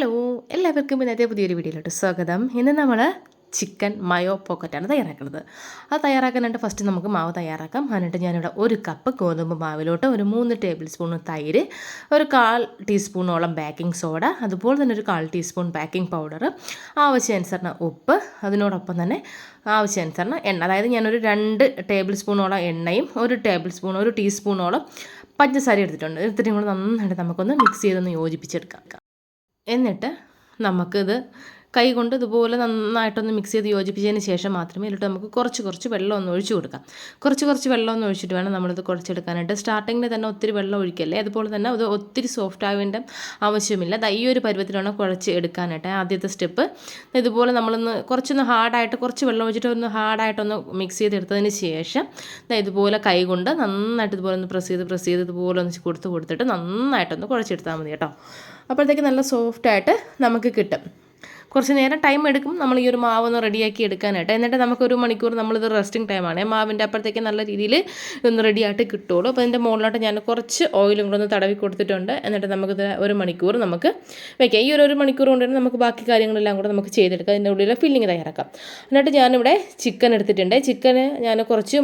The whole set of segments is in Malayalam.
ഹലോ, എല്ലാവർക്കും ഇന്നത്തെ പുതിയൊരു വീഡിയോയിലോട്ട് സ്വാഗതം. ഇന്ന് നമ്മൾ ചിക്കൻ മയോ പോക്കറ്റാണ് തയ്യാറാക്കുന്നത്. അത് തയ്യാറാക്കാനായിട്ട് ഫസ്റ്റ് നമുക്ക് മാവ് തയ്യാറാക്കാം. എന്നിട്ട് ഞാനിവിടെ 1 കപ്പ് ഗോതമ്പ് മാവിലോട്ട് ഒരു 3 ടേബിൾ സ്പൂൺ തൈര്, ഒരു 1/4 ടീസ്പൂണോളം ബേക്കിംഗ് സോഡ, അതുപോലെ തന്നെ ഒരു 1/4 ടീസ്പൂൺ ബേക്കിംഗ് പൗഡർ, ആവശ്യാനുസരണം ഉപ്പ്, അതിനോടൊപ്പം തന്നെ ആവശ്യാനുസരണം എണ്ണ. അതായത് ഞാനൊരു 2 ടേബിൾ സ്പൂണോളം എണ്ണയും ഒരു ടീസ്പൂണോളം പഞ്ചസാര എടുത്തിട്ടുണ്ട്. എടുത്തിട്ട് കൂടെ നന്നായിട്ട് നമുക്കൊന്ന് മിക്സ് ചെയ്തൊന്ന് യോജിപ്പിച്ചെടുക്കാം. എന്നിട്ട് നമുക്കിത് കൈ കൊണ്ട് ഇതുപോലെ നന്നായിട്ടൊന്ന് മിക്സ് ചെയ്ത് യോജിപ്പിച്ചതിന് ശേഷം മാത്രമേ ഇതിലോട്ട് നമുക്ക് കുറച്ച് വെള്ളം ഒന്ന് ഒഴിച്ചു കൊടുക്കാം. കുറച്ച് വെള്ളം ഒന്ന് ഒഴിച്ചിട്ട് വേണം നമ്മളിത് കുഴച്ചെടുക്കാനായിട്ട്. സ്റ്റാർട്ടിങ്ങിൽ തന്നെ ഒത്തിരി വെള്ളം ഒഴിക്കല്ലേ. അതുപോലെ തന്നെ അത് ഒത്തിരി സോഫ്റ്റ് ആവേണ്ട ആവശ്യമില്ല. ഈ ഒരു പരുവത്തിൽ വേണം കുഴച്ച് എടുക്കാനായിട്ട്. ആദ്യത്തെ സ്റ്റെപ്പ് ഇതുപോലെ നമ്മളൊന്ന് കുറച്ചൊന്ന് ഹാർഡായിട്ട് കുറച്ച് വെള്ളം ഒഴിച്ചിട്ട് ഒന്ന് ഹാർഡായിട്ടൊന്ന് മിക്സ് ചെയ്തെടുത്തതിന് ശേഷം ഇതുപോലെ കൈ കൊണ്ട് നന്നായിട്ട് ഇതുപോലെ ഒന്ന് പ്രസ് ചെയ്ത് ഇതുപോലെ ഒന്ന് കൊടുത്തിട്ട് നന്നായിട്ടൊന്ന് കുഴച്ചെടുത്താൽ മതി കേട്ടോ. അപ്പോഴത്തേക്ക് നല്ല സോഫ്റ്റായിട്ട് നമുക്ക് കിട്ടും. കുറച്ച് നേരം ടൈം എടുക്കും നമ്മൾ ഈ ഒരു മാവ് ഒന്ന് റെഡിയാക്കി എടുക്കാനായിട്ട്. എന്നിട്ട് നമുക്കൊരു മണിക്കൂർ നമ്മളിത് റെസ്റ്റിംഗ് ടൈമാണ്. മാവിൻ്റെ അപ്പോഴത്തേക്ക് നല്ല രീതിയിൽ ഒന്ന് റെഡിയായിട്ട് കിട്ടുള്ളൂ. അപ്പോൾ ഇതിൻ്റെ മുകളിലോട്ട് ഞാൻ കുറച്ച് ഓയിലും കൂടെ ഒന്ന് തടവി കൊടുത്തിട്ടുണ്ട്. എന്നിട്ട് നമുക്കിത് ഒരു മണിക്കൂർ നമുക്ക് വയ്ക്കാം. ഈ ഒരു മണിക്കൂർ കൊണ്ട് തന്നെ നമുക്ക് ബാക്കി കാര്യങ്ങളെല്ലാം കൂടെ നമുക്ക് ചെയ്തെടുക്കാം. അതിൻ്റെ ഉള്ളിൽ ഫില്ലിങ് തയ്യാറാക്കാം. എന്നിട്ട് ഞാനിവിടെ ചിക്കൻ എടുത്തിട്ടുണ്ട്. ചിക്കന് ഞാൻ കുറച്ച്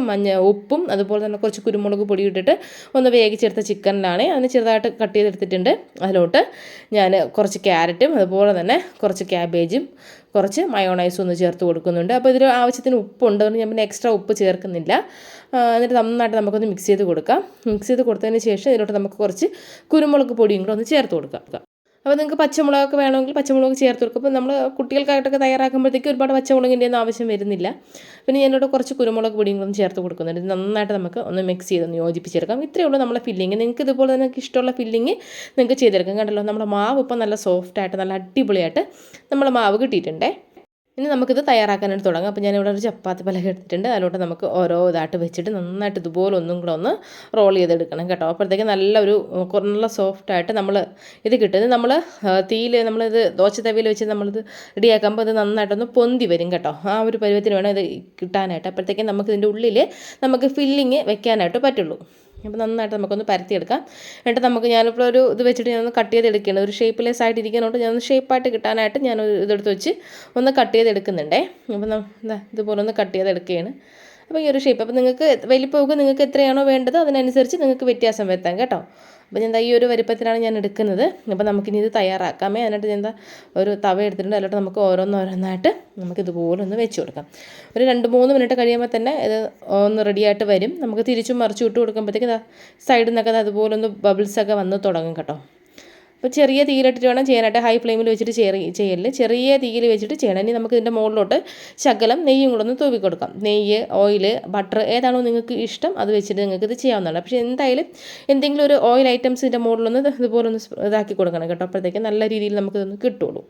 ഉപ്പും അതുപോലെ തന്നെ കുറച്ച് കുരുമുളക് പൊടി ഇട്ടിട്ട് ഒന്ന് വേവിച്ചെടുത്ത ചിക്കനിലാണ്. അതിന് ചെറുതായിട്ട് കട്ട് ചെയ്തെടുത്തിട്ടുണ്ട്. അതിലോട്ട് ഞാൻ കുറച്ച് ക്യാരറ്റും അതുപോലെ തന്നെ കുറച്ച് ക്യാബേജും കുറച്ച് മയോണൈസും ഒന്ന് ചേർത്ത് കൊടുക്കുന്നുണ്ട്. അപ്പോൾ ഇതിൽ ആവശ്യത്തിന് ഉപ്പുണ്ട്. അതുകൊണ്ട് ഞാൻ പിന്നെ എക്സ്ട്രാ ഉപ്പ് ചേർക്കുന്നില്ല. എന്നിട്ട് നന്നായിട്ട് നമുക്കൊന്ന് മിക്സ് ചെയ്ത് കൊടുക്കാം. മിക്സ് ചെയ്ത് കൊടുത്തതിന് ശേഷം ഇതിലോട്ട് നമുക്ക് കുറച്ച് കുരുമുളക് പൊടിയും കൂടെ ഒന്ന് ചേർത്ത് കൊടുക്കാം. അപ്പോൾ നിങ്ങൾക്ക് പച്ചമുളകൊക്കെ വേണമെങ്കിൽ പച്ചമുളക് ചേർത്ത് കൊടുക്കും. അപ്പോൾ നമ്മൾ കുട്ടികൾക്കായിട്ടൊക്കെ തയ്യാറാക്കുമ്പോഴത്തേക്ക് ഒരുപാട് പച്ചമുളകിൻ്റെ ഒന്നും ആവശ്യം വരുന്നില്ല. പിന്നെ ഞാനിവിടെ കുറച്ച് കുരുമുളക് പൊടിയും കൂടെ ചേർത്ത് കൊടുക്കുന്നുണ്ട്. ഇത് നന്നായിട്ട് നമുക്ക് ഒന്ന് മിക്സ് ചെയ്തൊന്ന് യോജിപ്പിച്ചെടുക്കാം. ഇത്രയേ ഉള്ളൂ നമ്മളെ ഫില്ലിങ്. നിങ്ങൾക്ക് ഇതുപോലെ നിങ്ങൾക്ക് ഇഷ്ടമുള്ള ഫില്ലിങ് നിങ്ങൾക്ക് ചെയ്തെടുക്കാം. കണ്ടല്ലോ, നമ്മുടെ മാവ് ഇപ്പം നല്ല സോഫ്റ്റായിട്ട് നല്ല അടിപൊളിയായിട്ട് നമ്മളെ മാവ് കിട്ടിയിട്ടുണ്ടേ. ഇനി നമുക്കിത് തയ്യാറാക്കാനായിട്ട് തുടങ്ങാം. അപ്പോൾ ഞാനിവിടെ ഒരു ചപ്പാത്തി പലക എടുത്തിട്ടുണ്ട്. അതിലോട്ട് നമുക്ക് ഓരോ ഇതായിട്ട് വെച്ചിട്ട് നന്നായിട്ട് ഇതുപോലെ ഒന്നും കൂടെ ഒന്ന് റോൾ ചെയ്തെടുക്കണം കേട്ടോ. അപ്പോഴത്തേക്ക് നല്ല സോഫ്റ്റായിട്ട് നമ്മൾ ഇത് കിട്ടുന്നത്. നമ്മൾ നമ്മളിത് ദോശത്തവിയിൽ വെച്ച് നമ്മളിത് റെഡിയാക്കുമ്പോൾ ഇത് നന്നായിട്ടൊന്ന് പൊന്തി വരും കേട്ടോ. ആ ഒരു പരുവത്തിന് വേണം ഇത് കിട്ടാനായിട്ട്. അപ്പോഴത്തേക്കും നമുക്ക് ഇതിൻ്റെ ഉള്ളിൽ നമുക്ക് ഫില്ലിങ് വെക്കാനായിട്ട് പറ്റുള്ളൂ. അപ്പോൾ നന്നായിട്ട് നമുക്കൊന്ന് പരത്തിയെടുക്കാം. എന്നിട്ട് ഞാനിപ്പോൾ ഒരു ഇത് വെച്ചിട്ട് ഞാനൊന്ന് കട്ട് ചെയ്തെടുക്കുകയാണ്. ഒരു ഷേപ്പ്ലെസ് ആയിട്ട് ഇരിക്കുന്നതുകൊണ്ട് ഞാനൊന്ന് ഷേപ്പായിട്ട് കിട്ടാനായിട്ട് ഞാനൊരു ഇതെടുത്ത് വെച്ച് ഒന്ന് കട്ട് ചെയ്തെടുക്കുന്നുണ്ടേ. അപ്പോൾ ഇതുപോലെ ഒന്ന് കട്ട് ചെയ്തെടുക്കുകയാണ്. അപ്പോൾ ഈ ഒരു ഷേപ്പ്. അപ്പോൾ നിങ്ങൾക്ക് വലിപ്പമൊക്കെ നിങ്ങൾക്ക് എത്രയാണോ വേണ്ടത് അതിനനുസരിച്ച് നിങ്ങൾക്ക് വ്യത്യാസം വരുത്താം കേട്ടോ. അപ്പോൾ ഈ ഒരു വലിപ്പത്തിലാണ് ഞാൻ എടുക്കുന്നത്. അപ്പോൾ നമുക്കിനി ഇത് തയ്യാറാക്കാമേ. എന്നിട്ട് ഒരു തവ എടുത്തിട്ടുണ്ട്. അതിലോട്ട് നമുക്ക് ഓരോന്നായിട്ട് നമുക്കിതുപോലെ ഒന്ന് വെച്ച് കൊടുക്കാം. ഒരു 2-3 മിനിറ്റ് കഴിയുമ്പോൾ തന്നെ ഇത് ഒന്ന് റെഡിയായിട്ട് വരും. നമുക്ക് തിരിച്ചും മറിച്ചും ഇട്ട് കൊടുക്കുമ്പോഴത്തേക്ക് സൈഡിൽ നിന്നൊക്കെ അതുപോലെ ഒന്ന് ബബിൾസൊക്കെ വന്ന് തുടങ്ങും കേട്ടോ. അപ്പോൾ ചെറിയ തീയിലിട്ടിട്ട് വേണം ചെയ്യാനായിട്ട്. ഹൈ ഫ്ലെയിമിൽ വെച്ചിട്ട് ചെയ്യല്. ചെറിയ തീയിൽ വെച്ചിട്ട് ചെയ്യണം. ഇനി നമുക്ക് ഇതിൻ്റെ മുകളിലോട്ട് ശകലം നെയ്യും കൂടെ ഒന്ന് തൂവി കൊടുക്കാം. നെയ്യ്, ഓയിൽ, ബട്ടർ ഏതാണോ നിങ്ങൾക്ക് ഇഷ്ടം അത് വെച്ചിട്ട് നിങ്ങൾക്ക് ഇത് ചെയ്യാവുന്നതാണ്. പക്ഷേ എന്തായാലും എന്തെങ്കിലും ഒരു ഓയിൽ ഐറ്റംസ് ഇതിൻ്റെ മുകളിലൊന്ന് ഇതുപോലെ ഒന്ന് ഇതാക്കി കൊടുക്കണം കേട്ടോ. അപ്പോഴത്തേക്ക് നല്ല രീതിയിൽ നമുക്കിതൊന്ന് കിട്ടുള്ളൂ.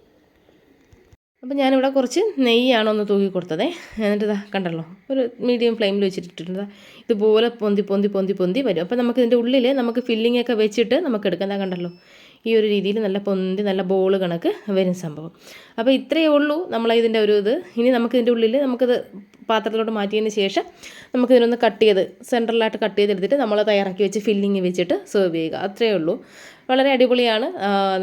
അപ്പോൾ ഞാനിവിടെ കുറച്ച് നെയ്യാണ് ഒന്ന് തൂക്കി കൊടുത്തത്. എന്നിട്ട് കണ്ടല്ലോ, ഒരു മീഡിയം ഫ്ലെയിമിൽ വെച്ചിട്ടിട്ടുണ്ട്. ഇതുപോലെ പൊന്തി വരും. അപ്പോൾ നമുക്ക് ഇതിൻ്റെ ഉള്ളിൽ നമുക്ക് ഫില്ലിംഗ് ഒക്കെ വെച്ചിട്ട് നമുക്ക് എടുക്കാം. കണ്ടല്ലോ, ഈ ഒരു രീതിയിൽ നല്ല നല്ല ബോൾ കണക്ക് വരും സംഭവം. അപ്പോൾ ഇത്രയേ ഉള്ളൂ ഇതിൻ്റെ ഒരു ഇത്. ഇനി നമുക്കിതിൻ്റെ ഉള്ളിൽ നമുക്കിത് പാത്രത്തിലോട്ട് മാറ്റിയതിന് ശേഷം നമുക്കിതിനൊന്ന് സെൻട്രലായിട്ട് കട്ട് ചെയ്തെടുത്തിട്ട് നമ്മൾ തയ്യാറാക്കി വെച്ച് ഫില്ലിങ് വെച്ചിട്ട് സെർവ് ചെയ്യുക. അത്രയേ ഉള്ളൂ. വളരെ അടിപൊളിയാണ്.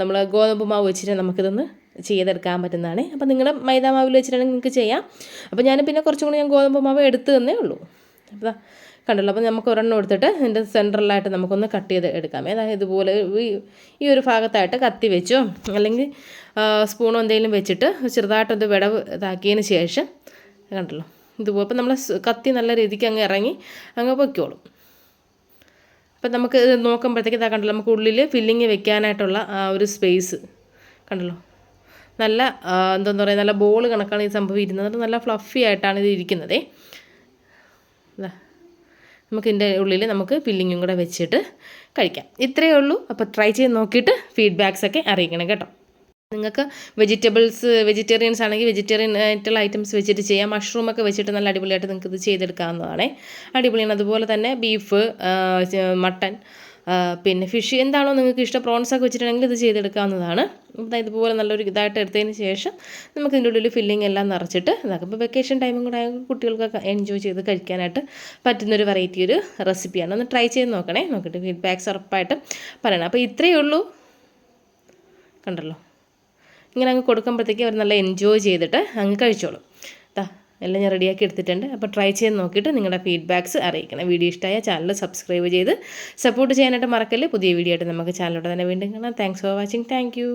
നമ്മൾ ഗോതമ്പ് മാവ് വെച്ചിട്ട് നമുക്കിതൊന്ന് ചെയ്തെടുക്കാൻ പറ്റുന്നതാണ്. അപ്പോൾ നിങ്ങളുടെ മൈദാ മാവിൽ വെച്ചിട്ടാണെങ്കിൽ നിങ്ങൾക്ക് ചെയ്യാം. അപ്പോൾ ഞാൻ പിന്നെ കുറച്ചും കൂടി ഗോതമ്പ് മാവ് എടുത്ത് തന്നേ ഉള്ളൂ. അപ്പോൾ കണ്ടല്ലോ. അപ്പോൾ നമുക്ക് ഒരെണ്ണം എടുത്തിട്ട് ഇതിൻ്റെ സെൻട്രലായിട്ട് നമുക്കൊന്ന് കട്ട് ചെയ്ത് എടുക്കാം. അതായത് ഇതുപോലെ ഈ ഒരു ഭാഗത്തായിട്ട് കത്തി വെച്ചോ അല്ലെങ്കിൽ സ്പൂണോ എന്തെങ്കിലും വെച്ചിട്ട് ചെറുതായിട്ടൊന്ന് വിടവ് ഇതാക്കിയതിന് ശേഷം കണ്ടല്ലോ ഇതുപോലെ. അപ്പോൾ നമ്മൾ കത്തി നല്ല രീതിക്ക് അങ്ങ് ഇറങ്ങി അങ്ങ് പൊയ്ക്കോളും. അപ്പം നമുക്ക് ഇത് നോക്കുമ്പോഴത്തേക്ക് കണ്ടല്ലോ, നമുക്ക് ഉള്ളിൽ ഫില്ലിങ് വെക്കാനായിട്ടുള്ള ആ ഒരു സ്പേസ് കണ്ടല്ലോ. നല്ല എന്താ പറയുക, നല്ല ബോൾ കണക്കാണ് ഈ സംഭവം ഇരുന്നത്. നല്ല ഫ്ലഫി ആയിട്ടാണ് ഇത് ഇരിക്കുന്നത്. നമുക്കിതിൻ്റെ ഉള്ളിൽ നമുക്ക് ഫില്ലിങ്ങും കൂടെ വെച്ചിട്ട് കഴിക്കാം. ഇത്രയേ ഉള്ളൂ. അപ്പോൾ ട്രൈ ചെയ്ത് നോക്കിയിട്ട് ഫീഡ്ബാക്സൊക്കെ അറിയിക്കണം കേട്ടോ. നിങ്ങൾക്ക് വെജിറ്റേറിയൻസ് ആണെങ്കിൽ വെജിറ്റേറിയൻ ആയിട്ടുള്ള ഐറ്റംസ് വെച്ചിട്ട് ചെയ്യാം. മഷ്റൂമൊക്കെ വെച്ചിട്ട് നല്ല അടിപൊളിയായിട്ട് നിങ്ങൾക്ക് ഇത് ചെയ്തെടുക്കാവുന്നതാണ്. അടിപൊളിയാണ്. അതുപോലെ തന്നെ ബീഫ്, മട്ടൻ, പിന്നെ ഫിഷ് എന്താണോ നിങ്ങൾക്ക് ഇഷ്ടം, പ്രോൺസൊക്കെ വെച്ചിട്ടുണ്ടെങ്കിൽ ഇത് ചെയ്തെടുക്കാവുന്നതാണ്. ഇതുപോലെ നല്ലൊരു ഇതായിട്ട് എടുത്തതിന് ശേഷം നമുക്ക് ഇതിൻ്റെ ഉള്ളിൽ ഫില്ലിങ് എല്ലാം നിറച്ചിട്ട് ഇതാക്കും. ഇപ്പോൾ വെക്കേഷൻ ടൈമും കൂടെ ആയ കുട്ടികൾക്കൊക്കെ എൻജോയ് ചെയ്ത് കഴിക്കാനായിട്ട് പറ്റുന്നൊരു വെറൈറ്റി ഒരു റെസിപ്പിയാണ്. ഒന്ന് ട്രൈ ചെയ്ത് നോക്കിയിട്ട് ഫീഡ്ബാക്ക്സ് ഉറപ്പായിട്ടും പറയണം. അപ്പോൾ ഇത്രയേ ഉള്ളൂ. കണ്ടല്ലോ, ഇങ്ങനെ അങ്ങ് കൊടുക്കുമ്പോഴത്തേക്കും അവർ നല്ല എൻജോയ് ചെയ്തിട്ട് അങ്ങ് കഴിച്ചോളും. എല്ലാം ഞാൻ റെഡിയാക്കി എടുത്തിട്ടുണ്ട്. അപ്പോൾ ട്രൈ ചെയ്ത് നോക്കിയിട്ട് നിങ്ങളുടെ ഫീഡ്ബാക്ക്സ് അറിയിക്കണം. വീഡിയോ ഇഷ്ടമായ ചാനൽ സബ്സ്ക്രൈബ് ചെയ്ത് സപ്പോർട്ട് ചെയ്യാനായിട്ട് മറക്കല്ലേ. പുതിയ വീഡിയോ ആയിട്ട് നമുക്ക് ചാനലിലൂടെ തന്നെ വീണ്ടും കാണാം. Thanks for watching. Thank you.